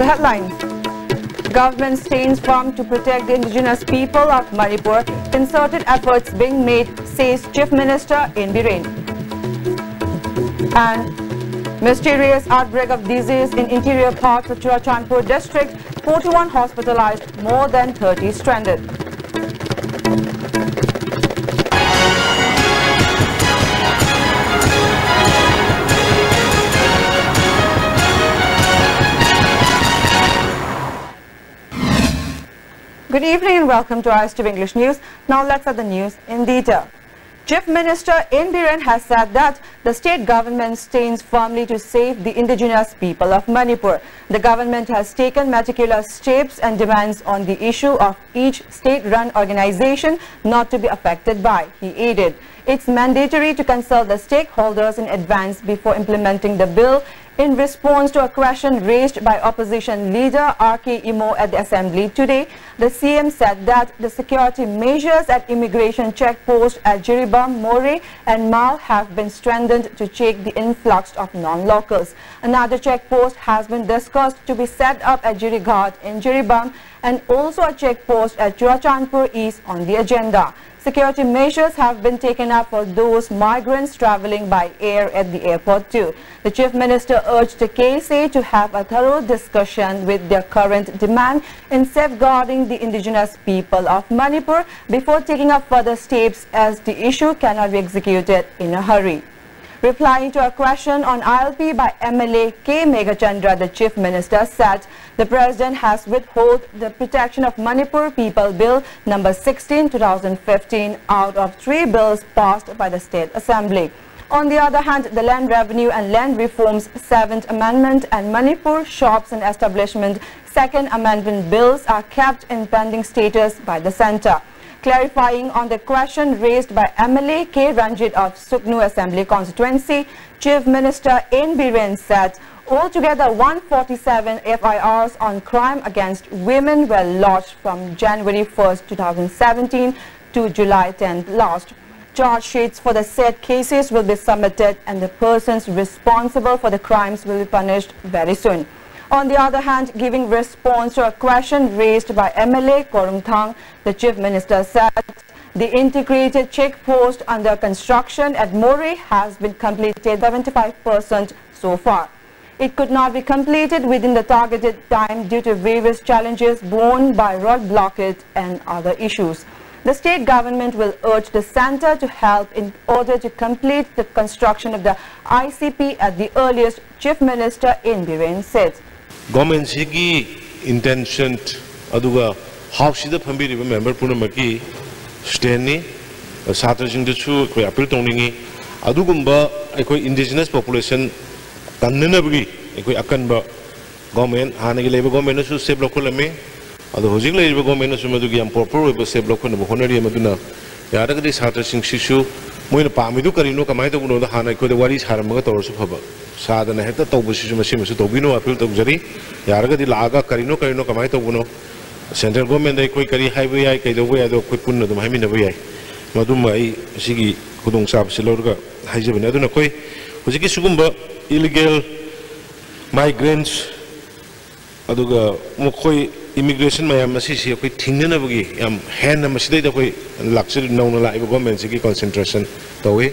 Headlines. Government stands firm to protect the indigenous people of Manipur. Concerted efforts being made, says Chief Minister in Biren. And mysterious outbreak of disease in interior parts of Churachandpur district. 41 hospitalized, more than 30 stranded. Good evening and welcome to ISTV English News. Now let's have the news in detail. Chief Minister in Biren has said that the state government stands firmly to save the indigenous people of Manipur. The government has taken meticulous steps and demands on the issue of each state-run organization not to be affected by. He added, it's mandatory to consult the stakeholders in advance before implementing the bill. In response to a question raised by opposition leader R.K. Imo at the assembly today, the CM said that the security measures at immigration checkposts at Jiribam, More and Mao have been strengthened to check the influx of non-locals. Another checkpost has been discussed to be set up at Jirighat in Jiribam and also a checkpost at Churachandpur is on the agenda. Security measures have been taken up for those migrants traveling by air at the airport too. The Chief Minister urged the KSA to have a thorough discussion with their current demand in safeguarding the indigenous people of Manipur before taking up further steps, as the issue cannot be executed in a hurry. Replying to a question on ILP by MLA K. Meghachandra, the Chief Minister said the President has withheld the Protection of Manipur People Bill number 16, 2015 out of 3 bills passed by the State Assembly. On the other hand, the Land Revenue and Land Reforms 7th Amendment and Manipur Shops and Establishment 2nd Amendment bills are kept in pending status by the Centre. Clarifying on the question raised by MLA K. Ranjit of Suknu Assembly Constituency, Chief Minister in Biren said altogether 147 FIRs on crime against women were lodged from January 1st, 2017 to July 10th last. Charge sheets for the said cases will be submitted and the persons responsible for the crimes will be punished very soon. On the other hand, giving response to a question raised by MLA Korumthang, the Chief Minister said the integrated checkpost under construction at More has been completed 75% so far. It could not be completed within the targeted time due to various challenges borne by road blockage and other issues. The state government will urge the Centre to help in order to complete the construction of the ICP at the earliest, Chief Minister in Biren said. Government intention aduga house the family member punamaki stani satra sing chu ko appeal tongningi adugumba ekoi indigenous population kannabagi ekoi akanba government hanagi leba government su save local me adu hojik leba government su madugi am proper we save local no honari maduna yaragadi satra sing shishu moina pamidu karino kamai to no hana ko de wari saramaga torsu phaba sadana heta tawbusi masimasu tobino appeal tawjari yaragadi laga karino kamai to buno central government dai koi kari highway ai kai do ya do koi punna dum haimina bai madum ai sigi khudong sab silorga haijabina aduna koi hojiki sugumba illegal migrants aduga mokoi immigration mayam masi si koi thingnana bagi yam hand masidai da koi lakchir nauna la government sigi concentration tawi.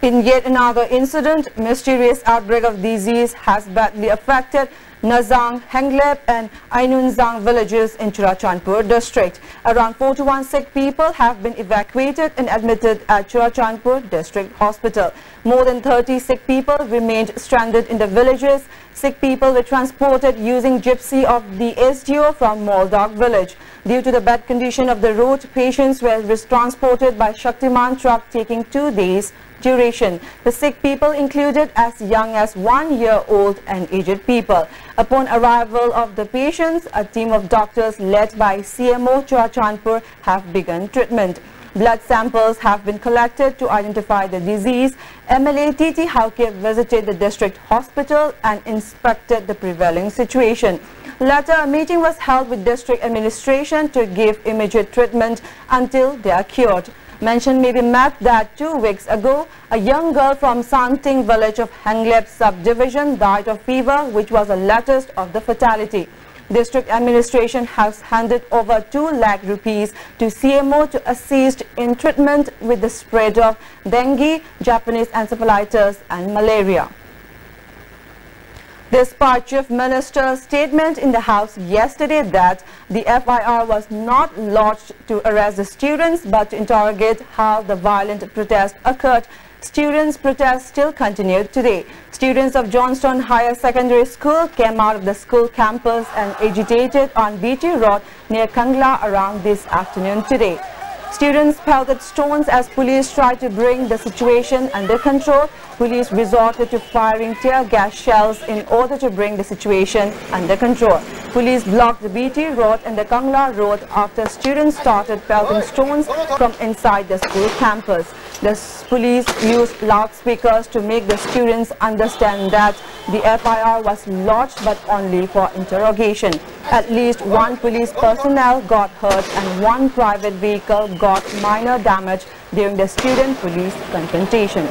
In yet another incident, mysterious outbreak of disease has badly affected Nazang, Henglep and Ainunzang villages in Churachandpur district. Around 41 sick people have been evacuated and admitted at Churachandpur district hospital. More than 30 sick people remained stranded in the villages. Sick people were transported using gypsy of the SDO from Moldog village. Due to the bad condition of the road, patients were transported by Shaktiman truck taking 2 days duration. The sick people included as young as 1 year old and aged people. Upon arrival of the patients, a team of doctors led by CMO Churachandpur have begun treatment. Blood samples have been collected to identify the disease. MLA Titi Haokip visited the district hospital and inspected the prevailing situation. Later, a meeting was held with district administration to give immediate treatment until they are cured. Mention may be made that 2 weeks ago, a young girl from Santing village of Hanglep subdivision died of fever, which was the latest of the fatality. District administration has handed over 2 lakh rupees to CMO to assist in treatment with the spread of dengue, Japanese encephalitis and malaria. Despite Chief Minister's statement in the House yesterday that the FIR was not lodged to arrest the students but to interrogate how the violent protest occurred, students' protests still continued today. Students of Johnstone Higher Secondary School came out of the school campus and agitated on BT Road near Kangla around this afternoon today. Students pelted stones as police tried to bring the situation under control. Police resorted to firing tear gas shells in order to bring the situation under control. Police blocked the BT Road and the Kangla Road after students started pelting stones from inside the school campus. The police used loudspeakers to make the students understand that the FIR was lodged but only for interrogation. At least 1 police personnel got hurt and 1 private vehicle got minor damage during the student-police confrontation.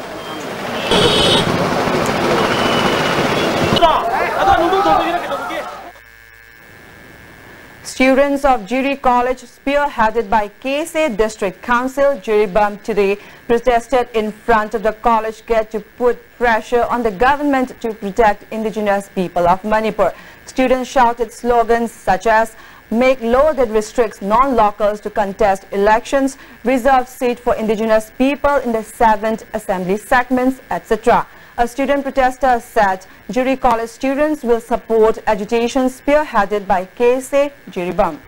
Students of Jiri College, spearheaded by KSA District Council Jiribam today, protested in front of the college gate to put pressure on the government to protect indigenous people of Manipur. Students shouted slogans such as "Make law that restricts non-locals to contest elections," "Reserve seat for indigenous people in the 7th Assembly segments," etc. A student protester said Jiri College students will support agitation spearheaded by KSA Jiribam.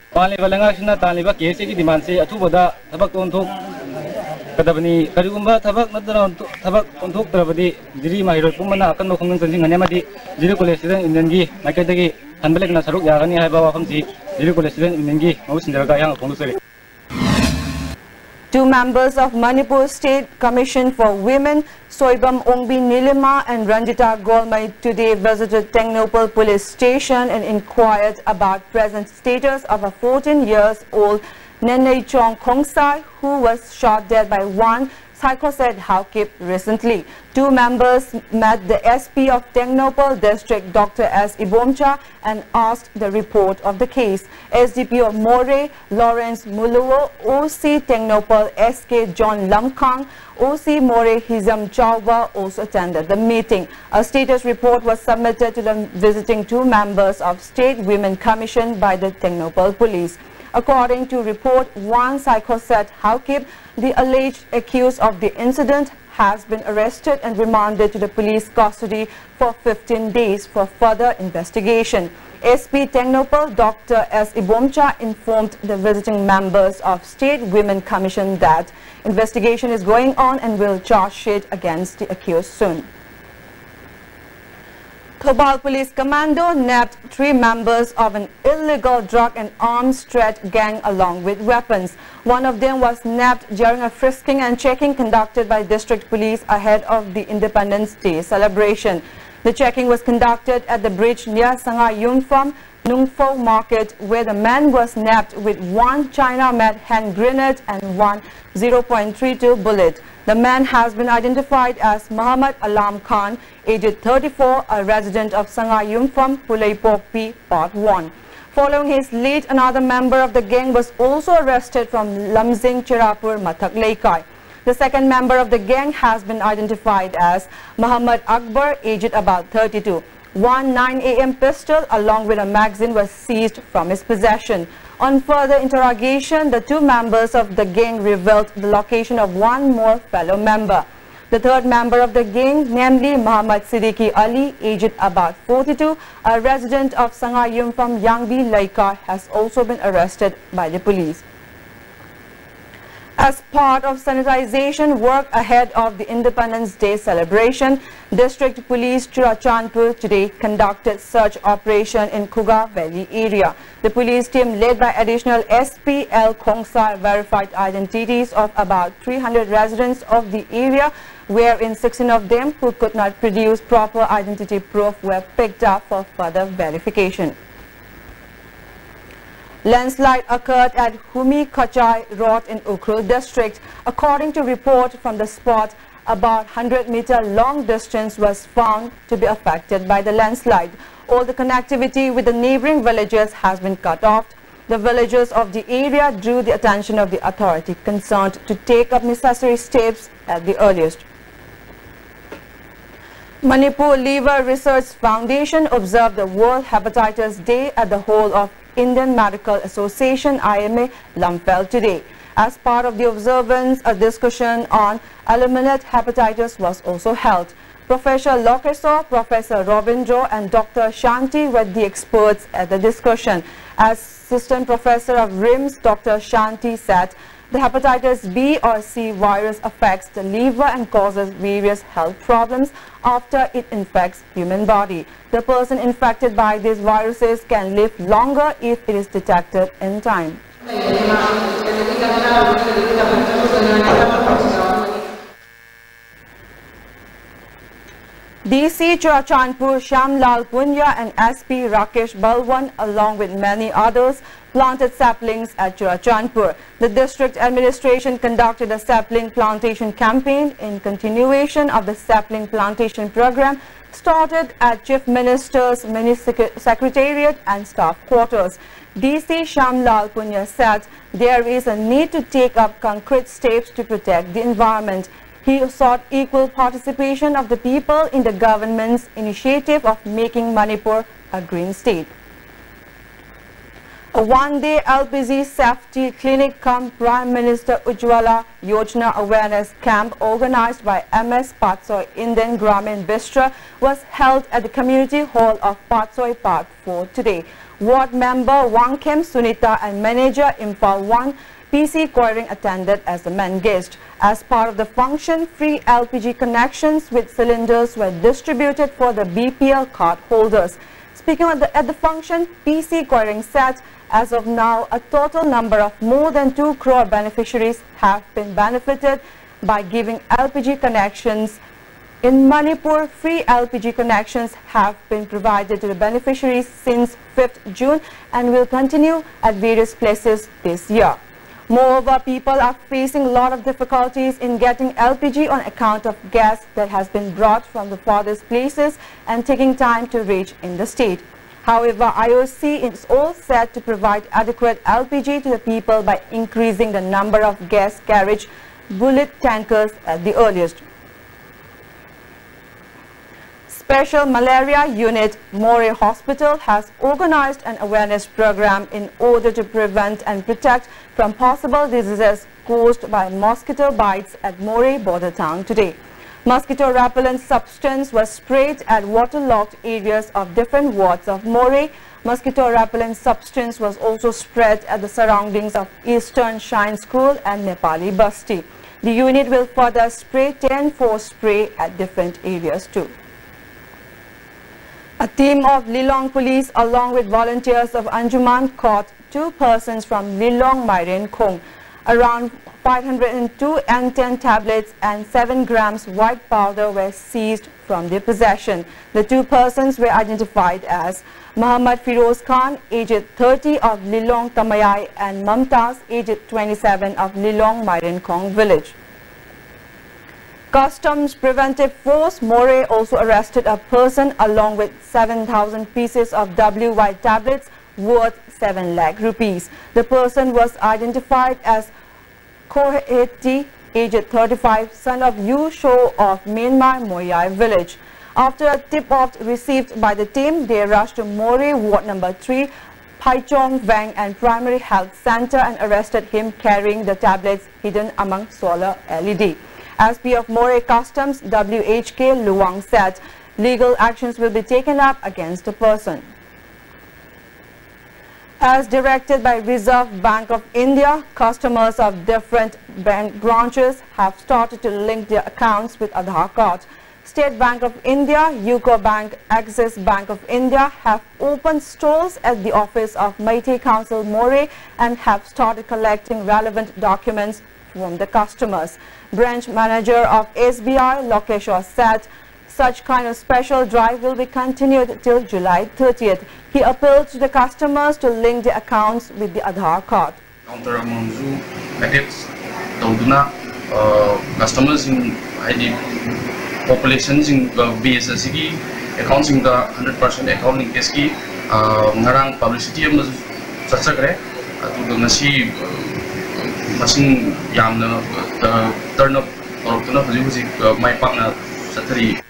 Two members of Manipur State Commission for Women, Soibam Ongbi Nilima and Ranjita Golmai, today visited Tengnopal Police Station and inquired about present status of a 14-year-old Nenei Chong Khongsai who was shot dead by one Psychoset Haokip recently. Two members met the SP of Tengnopal District, Dr. S. Ibomcha, and asked the report of the case. SDP of More, Lawrence Muluo, OC Tengnopal, SK John Lamkang, OC More Hizam Chauba also attended the meeting. A status report was submitted to the visiting two members of State Women Commission by the Tengnopal Police. According to report, one Psychoset Haokip, the alleged accused of the incident, has been arrested and remanded to the police custody for 15 days for further investigation. SP Tengnopal Dr. S. Ibomcha informed the visiting members of State Women Commission that investigation is going on and will charge sheet against the accused soon. Thoubal Police Commando nabbed 3 members of an illegal drug and arms trade gang along with weapons. One of them was nabbed during a frisking and checking conducted by District Police ahead of the Independence Day celebration. The checking was conducted at the bridge near Sangha Yumpham, Nungfo Market, where the man was nabbed with 1 China-made hand grenade and 1 .0.32 bullet. The man has been identified as Muhammad Alam Khan, aged 34, a resident of Sangha Yumpham, Pulaipok P, Part 1. Following his lead, another member of the gang was also arrested from Lamzing Chirapur, Mathak Laikai. The second member of the gang has been identified as Muhammad Akbar, aged about 32. One 9 AM pistol along with a magazine was seized from his possession. On further interrogation, the 2 members of the gang revealed the location of one more fellow member. The third member of the gang, namely Muhammad Siddiqui Ali, aged about 42, a resident of Sangha Yumpham, Yangbi, Laikar, has also been arrested by the police. As part of sanitization work ahead of the Independence Day celebration, District Police Churachandpur today conducted search operation in Kuga Valley area. The police team led by additional SP L Khongsar verified identities of about 300 residents of the area, wherein 16 of them who could not produce proper identity proof were picked up for further verification. Landslide occurred at Humi Kachai Road in Ukhrul district. According to report from the spot, about 100-meter long distance was found to be affected by the landslide. All the connectivity with the neighboring villages has been cut off. The villagers of the area drew the attention of the authority concerned to take up necessary steps at the earliest. Manipur Liver Research Foundation observed the World Hepatitis Day at the Hall of Indian Medical Association IMA Lamphel today. As part of the observance, a discussion on eliminate hepatitis was also held. Professor Lokeso, Professor Robindro and Dr. Shanti were the experts at the discussion. As Assistant Professor of RIMS, Dr. Shanti said, the hepatitis B or C virus affects the liver and causes various health problems after it infects human body. The person infected by these viruses can live longer if it is detected in time. DC Churachandpur Shyamlal Punya and SP Rakesh Balwan along with many others planted saplings at Churachandpur. The district administration conducted a sapling plantation campaign in continuation of the sapling plantation program started at Chief Minister's Mini Secretariat and Staff Quarters. DC Shyamlal Punya said there is a need to take up concrete steps to protect the environment. He sought equal participation of the people in the government's initiative of making Manipur a green state. A one-day LPG safety clinic cum Prime Minister Ujjwala Yojana awareness camp organized by MS Patsoi Indian Gramin Bistro was held at the community hall of Patsoi Park 4 today. Ward member Wangkem Sunita and manager Imphal 1 PC Koiring attended as the main guest. As part of the function, free LPG connections with cylinders were distributed for the BPL card holders. Speaking at the function, PC Koiring said, as of now, a total number of more than 2 crore beneficiaries have been benefited by giving LPG connections. In Manipur, free LPG connections have been provided to the beneficiaries since 5th June and will continue at various places this year. Moreover, people are facing a lot of difficulties in getting LPG on account of gas that has been brought from the farthest places and taking time to reach in the state. However, IOC is all set to provide adequate LPG to the people by increasing the number of gas carriage bullet tankers at the earliest. Special Malaria Unit Moreh Hospital has organized an awareness program in order to prevent and protect from possible diseases caused by mosquito bites at Moreh border town today. Mosquito repellent substance was sprayed at waterlogged areas of different wards of Moreh. Mosquito repellent substance was also spread at the surroundings of Eastern Shine School and Nepali Basti. The unit will further spray 10-4 spray at different areas too. A team of Lilong police along with volunteers of Anjuman caught 2 persons from Lilong Mairen Khong. Around 502 N10 tablets and 7 grams white powder were seized from their possession. The 2 persons were identified as Muhammad Firoz Khan, aged 30 of Lilong Tamayai, and Mamtaz, aged 27 of Lilong Mairen Khong village. Customs Preventive Force Moreh also arrested a person along with 7,000 pieces of WY tablets worth 7 lakh rupees. The person was identified as Koheti, aged 35, son of Yu Sho of Myanmar Moyai village. After a tip-off received by the team, they rushed to Moreh Ward number 3, Paichong Vang and Primary Health Center and arrested him carrying the tablets hidden among solar LED. SP of Moreh Customs, WHK Luang said legal actions will be taken up against the person. As directed by Reserve Bank of India, customers of different bank branches have started to link their accounts with Aadhaar cards. State Bank of India, UCO Bank, Axis Bank of India have opened stalls at the office of Meitei Council Moreh and have started collecting relevant documents from the customers. Branch manager of SBI, Lokeshwar, said such kind of special drive will be continued till July 30th. He appealed to the customers to link their accounts with the Aadhaar card. Counter amongzu attacks Tauduna customers in ID populations in BSSC accounts in the 100% account linkage ki ngarang publicity am sachakre atu ngasi masing yamna turn up ortuna huji mai pakna sathari.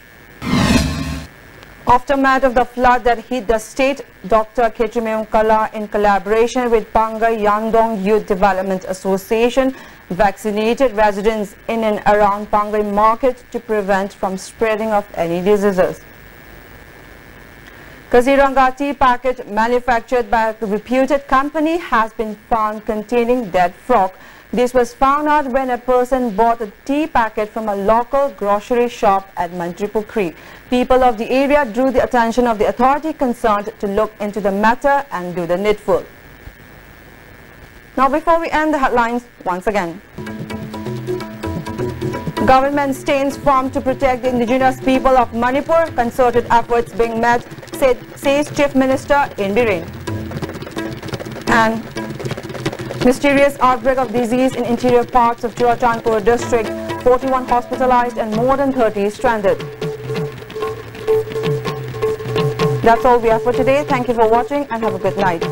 Aftermath of the flood that hit the state, Dr. Khechumyong Kala, in collaboration with Pangai Yandong Youth Development Association, vaccinated residents in and around Pangai market to prevent from spreading of any diseases. Kaziranga tea packet manufactured by a reputed company has been found containing dead frog. This was found out when a person bought a tea packet from a local grocery shop at Mantripukri. People of the area drew the attention of the authority concerned to look into the matter and do the needful. Now, before we end the headlines, once again. Government stands firm to protect the indigenous people of Manipur. Concerted efforts being made, says Chief Minister In Biren. And mysterious outbreak of disease in interior parts of Churachandpur district, 41 hospitalized and more than 30 stranded. That's all we have for today. Thank you for watching and have a good night.